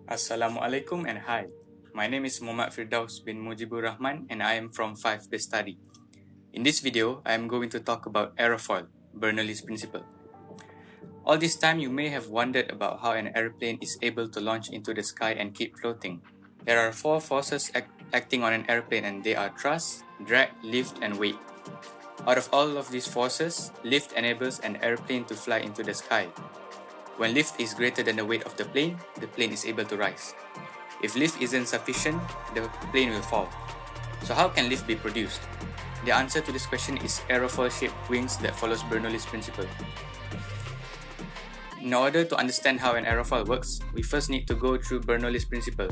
Assalamualaikum and hi. My name is Muhammad FIRDAUS bin MUJEEBUR RAHMAN and I am from 5 Bestari. In this video, I am going to talk about aerofoil, Bernoulli's principle. All this time, you may have wondered about how an airplane is able to launch into the sky and keep floating. There are 4 forces acting on an airplane, and they are thrust, drag, lift, and weight. Out of all of these forces, lift enables an airplane to fly into the sky. When lift is greater than the weight of the plane is able to rise. If lift isn't sufficient, the plane will fall. So how can lift be produced? The answer to this question is aerofoil-shaped wings that follows Bernoulli's principle. In order to understand how an aerofoil works, we first need to go through Bernoulli's principle.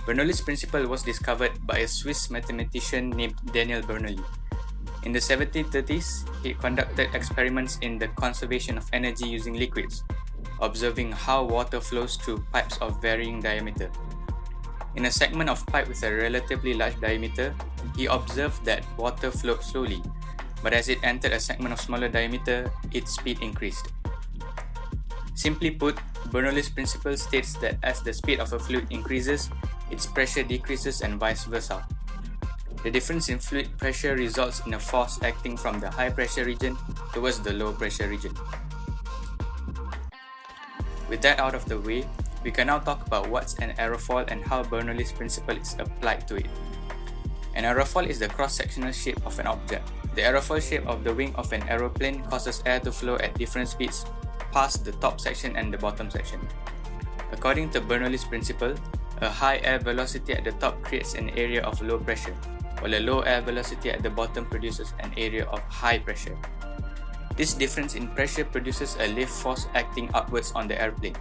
Bernoulli's principle was discovered by a Swiss mathematician named Daniel Bernoulli. In the 1730s, he conducted experiments in the conservation of energy using liquids, observing how water flows through pipes of varying diameter. In a segment of pipe with a relatively large diameter, he observed that water flowed slowly, but as it entered a segment of smaller diameter, its speed increased. Simply put, Bernoulli's principle states that as the speed of a fluid increases, its pressure decreases and vice versa. The difference in fluid pressure results in a force acting from the high pressure region towards the low pressure region. With that out of the way, we can now talk about what's an aerofoil and how Bernoulli's principle is applied to it. An aerofoil is the cross-sectional shape of an object. The aerofoil shape of the wing of an aeroplane causes air to flow at different speeds past the top section and the bottom section. According to Bernoulli's principle, a high air velocity at the top creates an area of low pressure, while a low air velocity at the bottom produces an area of high pressure. This difference in pressure produces a lift force acting upwards on the airplane.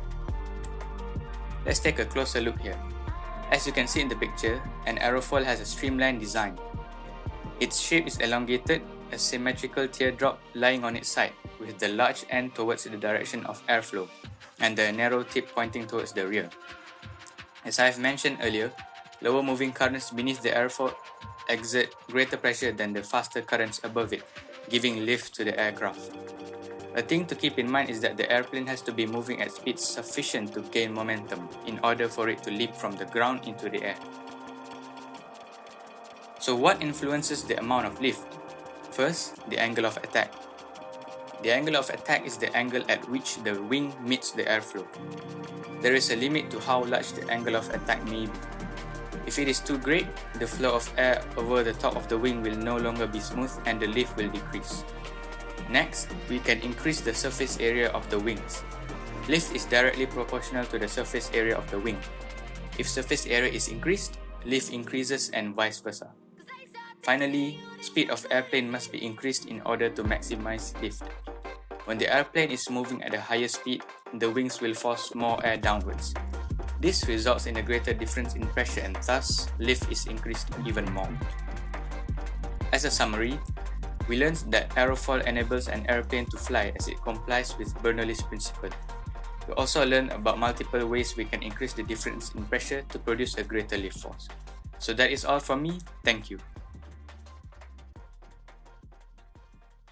Let's take a closer look here. As you can see in the picture, an aerofoil has a streamlined design. Its shape is elongated, a symmetrical teardrop lying on its side, with the large end towards the direction of airflow, and the narrow tip pointing towards the rear. As I have mentioned earlier, lower moving currents beneath the airfoil exert greater pressure than the faster currents above it, giving lift to the aircraft. A thing to keep in mind is that the airplane has to be moving at speeds sufficient to gain momentum in order for it to leap from the ground into the air. So what influences the amount of lift? First, the angle of attack. The angle of attack is the angle at which the wing meets the airflow. There is a limit to how large the angle of attack may be. If it is too great, the flow of air over the top of the wing will no longer be smooth and the lift will decrease. Next, we can increase the surface area of the wings. Lift is directly proportional to the surface area of the wing. If surface area is increased, lift increases and vice versa. Finally, speed of airplane must be increased in order to maximize lift. When the airplane is moving at a higher speed, the wings will force more air downwards. This results in a greater difference in pressure and thus lift is increased even more. As a summary, we learned that aerofoil enables an airplane to fly as it complies with Bernoulli's principle. We also learned about multiple ways we can increase the difference in pressure to produce a greater lift force. So that is all from me. Thank you.